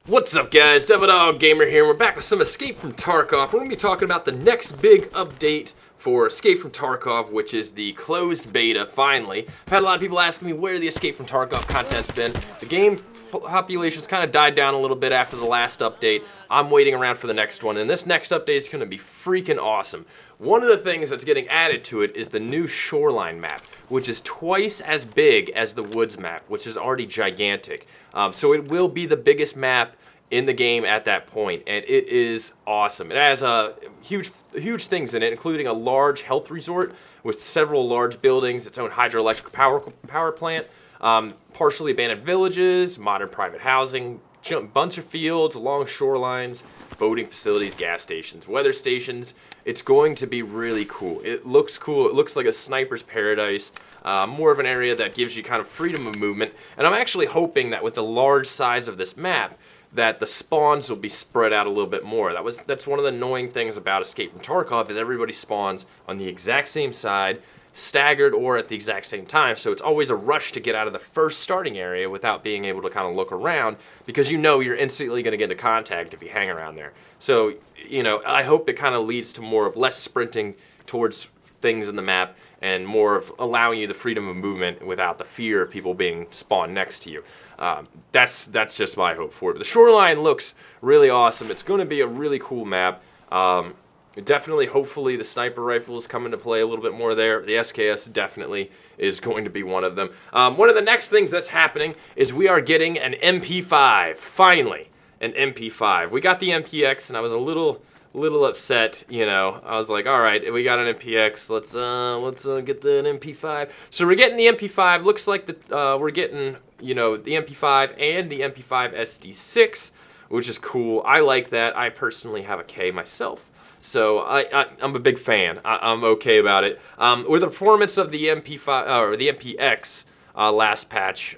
What's up, guys? TheDevildogGamer here. We're back with some Escape from Tarkov. We're going to be talking about the next big update for Escape from Tarkov, which is the closed beta, finally. I've had a lot of people asking me where the Escape from Tarkov content's been. The game population's kind of died down a little bit after the last update. I'm waiting around for the next one, and this next update is going to be freaking awesome. One of the things that's getting added to it is the new Shoreline Map, which is twice as big as the Woods map, which is already gigantic. So it will be the biggest map in the game at that point, and it is awesome. It has huge things in it, including a large health resort with several large buildings, its own hydroelectric power plant, partially abandoned villages, modern private housing, bunch of fields, long shorelines, boating facilities, gas stations, weather stations. It's going to be really cool. It looks cool. It looks like a sniper's paradise. More of an area that gives you kind of freedom of movement. And I'm actually hoping that with the large size of this map, that the spawns will be spread out a little bit more. That's one of the annoying things about Escape from Tarkov is everybody spawns on the exact same side, staggered or at the exact same time, so it's always a rush to get out of the first starting area without being able to kind of look around, because you know you're instantly going to get into contact if you hang around there. So, you know, I hope it kind of leads to more of less sprinting towards things in the map and more of allowing you the freedom of movement without the fear of people being spawned next to you. That's just my hope for it. But the shoreline looks really awesome. It's going to be a really cool map. Definitely, hopefully, the sniper rifles come into play a little bit more there. The SKS definitely is going to be one of them. One of the next things that's happening is we are getting an MP5. Finally, an MP5. We got the MPX, and I was a little upset. You know, I was like, all right, we got an MPX. Let's get the MP5. So we're getting the MP5. Looks like we're getting, you know, the MP5 and the MP5 SD6, which is cool. I like that. I personally have a K myself. So I'm a big fan. I'm okay about it. With the performance of the MP5 or the MPX last patch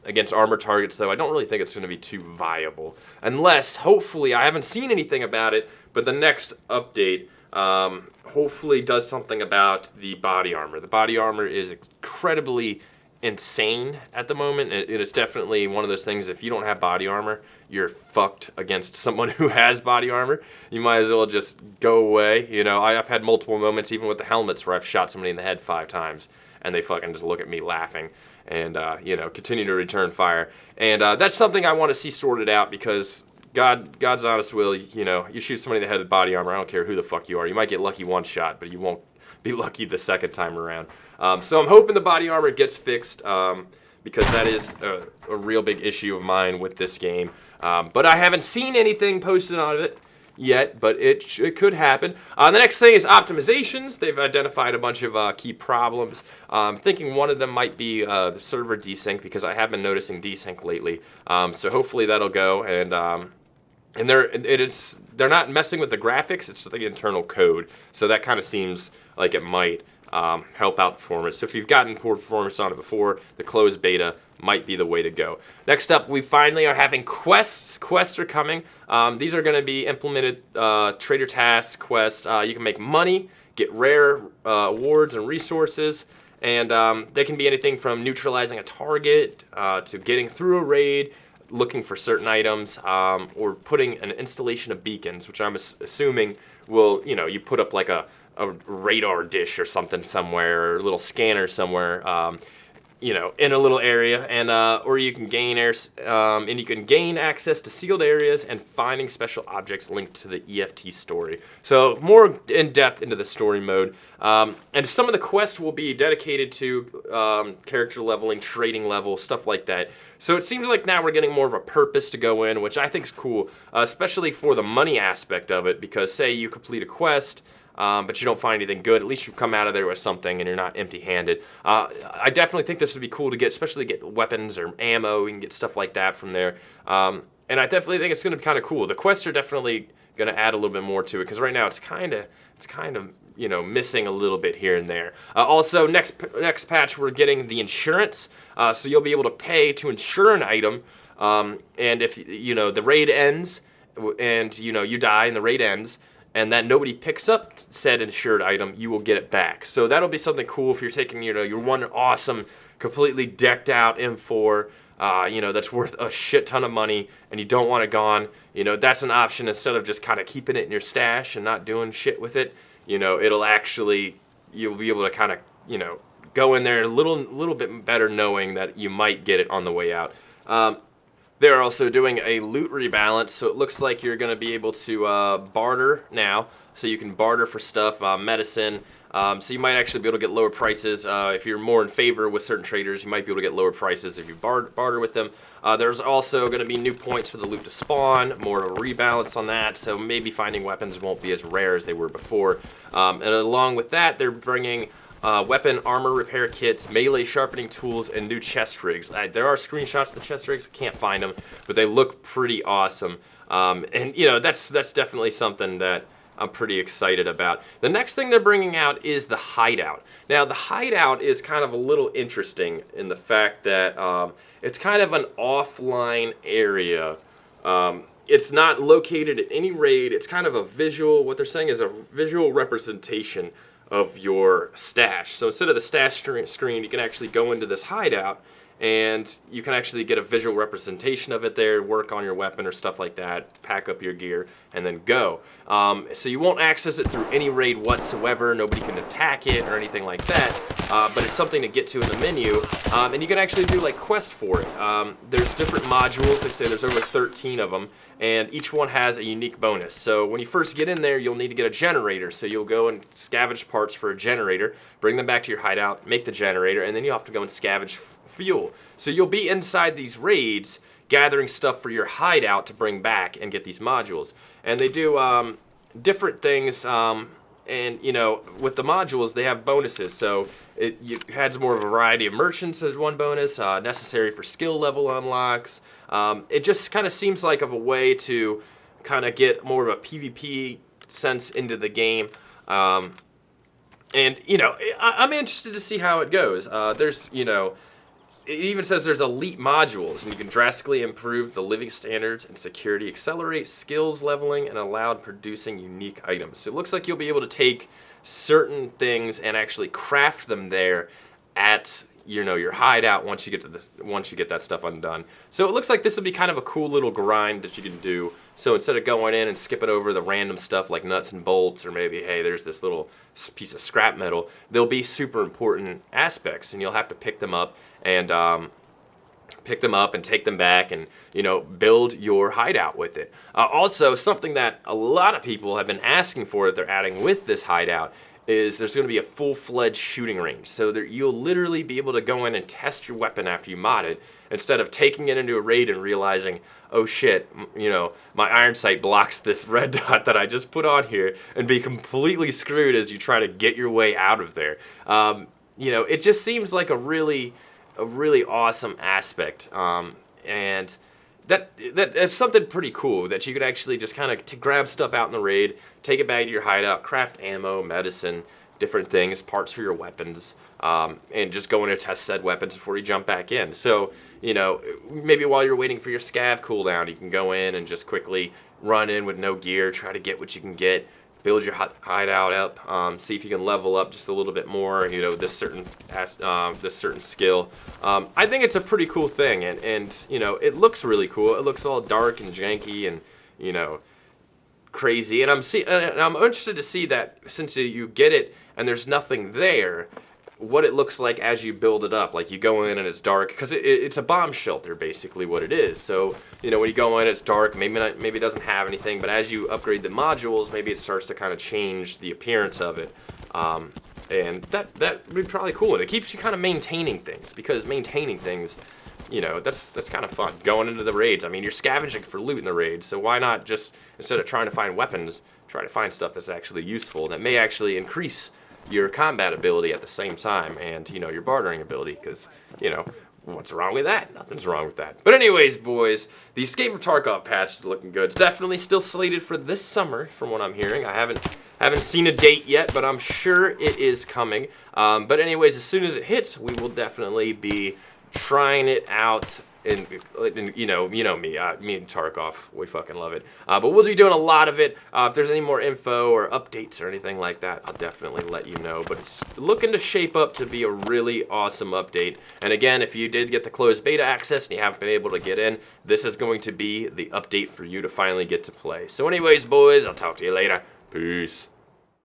against armor targets, though, I don't really think it's going to be too viable. Unless, hopefully, I haven't seen anything about it, but the next update hopefully does something about the body armor. The body armor is incredibly insane at the moment. It is definitely one of those things, if you don't have body armor, you're fucked against someone who has body armor. You might as well just go away. You know, I've had multiple moments, even with the helmets, where I've shot somebody in the head 5 times, and they fucking just look at me laughing and, you know, continue to return fire. And that's something I want to see sorted out, because God's honest will, you know, you shoot somebody in the head with body armor, I don't care who the fuck you are. You might get lucky one shot, but you won't be lucky the second time around. So I'm hoping the body armor gets fixed, because that is a real big issue of mine with this game. But I haven't seen anything posted on it yet, but it could happen. The next thing is optimizations. They've identified a bunch of key problems. I'm thinking one of them might be the server desync, because I have been noticing desync lately. So hopefully that'll go, and they're not messing with the graphics, it's the internal code. So that kind of seems like it might help out performance. So if you've gotten poor performance on it before, the closed beta might be the way to go. Next up, we finally are having quests. Quests are coming. These are going to be implemented trader tasks, quests. You can make money, get rare awards and resources, and they can be anything from neutralizing a target to getting through a raid, looking for certain items, or putting an installation of beacons, which I'm assuming will, you know, you put up like a radar dish or something somewhere, or a little scanner somewhere, you know, in a little area, and or you can gain access to sealed areas and finding special objects linked to the EFT story. So more in depth into the story mode, and some of the quests will be dedicated to character leveling, trading level, stuff like that. So it seems like now we're getting more of a purpose to go in, which I think is cool, especially for the money aspect of it, because say you complete a quest, but you don't find anything good, at least you come out of there with something and you're not empty-handed. I definitely think this would be cool to get, especially get weapons or ammo. You can get stuff like that from there. And I definitely think it's going to be kind of cool. The quests are definitely going to add a little bit more to it, because right now it's kind of you know, missing a little bit here and there. Also, next patch we're getting the insurance, so you'll be able to pay to insure an item, and if you know the raid ends and you know you die and the raid ends, and that nobody picks up said insured item, you will get it back. So that'll be something cool if you're taking, you know, your one awesome, completely decked out M4 you know, that's worth a shit ton of money and you don't want it gone, you know, that's an option. Instead of just kind of keeping it in your stash and not doing shit with it, you know, it'll actually, you'll be able to kind of, you know, go in there a little bit better knowing that you might get it on the way out. They're also doing a loot rebalance, so it looks like you're going to be able to barter now. So you can barter for stuff, medicine. So you might actually be able to get lower prices. If you're more in favor with certain traders, you might be able to get lower prices if you barter with them. There's also going to be new points for the loot to spawn, more of a rebalance on that. So maybe finding weapons won't be as rare as they were before. And along with that, they're bringing weapon armor repair kits, melee sharpening tools, and new chest rigs. There are screenshots of the chest rigs. I can't find them, but they look pretty awesome. And you know, that's definitely something that I'm pretty excited about. The next thing they're bringing out is the Hideout. Now, the Hideout is kind of a little interesting in the fact that it's kind of an offline area. It's not located at any raid. It's kind of a visual, what they're saying is a visual representation of your stash. So instead of the stash screen, you can actually go into this Hideout and you can actually get a visual representation of it there, work on your weapon or stuff like that, pack up your gear, and then go. So you won't access it through any raid whatsoever. Nobody can attack it or anything like that, but it's something to get to in the menu, and you can actually do like quests for it. There's different modules. They say there's over 13 of them, and each one has a unique bonus. So when you first get in there, you'll need to get a generator. So you'll go and scavenge parts for a generator, bring them back to your hideout, make the generator, and then you have to go and scavenge fuel. So you'll be inside these raids gathering stuff for your hideout to bring back and get these modules. And they do different things, and you know, with the modules they have bonuses. So it adds more of a variety of merchants as one bonus, necessary for skill level unlocks. It just kind of seems like of a way to kind of get more of a PvP sense into the game. And you know, I'm interested to see how it goes. There's, you know, it even says there's elite modules, and you can drastically improve the living standards and security, accelerate skills leveling, and allow producing unique items. So it looks like you'll be able to take certain things and actually craft them there at, you know, your hideout once you get to this, once you get that stuff undone. So it looks like this would be kind of a cool little grind that you can do. So instead of going in and skipping over the random stuff like nuts and bolts, or maybe, hey, there's this little piece of scrap metal, there'll be super important aspects, and you'll have to pick them up and take them back and, you know, build your hideout with it. Also, something that a lot of people have been asking for that they're adding with this hideout is there's going to be a full-fledged shooting range. So that you'll literally be able to go in and test your weapon after you mod it, instead of taking it into a raid and realizing, oh shit, you know, my iron sight blocks this red dot that I just put on here, and be completely screwed as you try to get your way out of there. You know, it just seems like a really awesome aspect, and that is something pretty cool, that you could actually just kind of grab stuff out in the raid, take it back to your hideout, craft ammo, medicine, different things, parts for your weapons, and just go in and test said weapons before you jump back in. So, you know, maybe while you're waiting for your scav cooldown, you can go in and just quickly run in with no gear, try to get what you can get, build your hideout up, see if you can level up just a little bit more, you know, this certain skill. I think it's a pretty cool thing, and you know, it looks really cool. It looks all dark and janky and, you know, crazy. And I'm interested to see that, since you get it and there's nothing there, what it looks like as you build it up. Like, you go in and it's dark, because it's a bomb shelter, basically what it is. So, you know, when you go in, it's dark, maybe it doesn't have anything, but as you upgrade the modules, maybe it starts to kind of change the appearance of it. And that would be probably cool. And it keeps you kind of maintaining things, because maintaining things, you know, that's kind of fun. Going into the raids, I mean, you're scavenging for loot in the raids, so why not just, instead of trying to find weapons, try to find stuff that's actually useful, that may actually increase your combat ability at the same time, and, you know, your bartering ability, because, you know, what's wrong with that? Nothing's wrong with that. But anyways, boys, the Escape from Tarkov patch is looking good. It's definitely still slated for this summer, from what I'm hearing. I haven't seen a date yet, but I'm sure it is coming. But anyways, as soon as it hits, we will definitely be trying it out and you know me, me and Tarkov, we fucking love it. But we'll be doing a lot of it. If there's any more info or updates or anything like that, I'll definitely let you know. But it's looking to shape up to be a really awesome update. And again, if you did get the closed beta access and you haven't been able to get in, this is going to be the update for you to finally get to play. So anyways, boys, I'll talk to you later. Peace.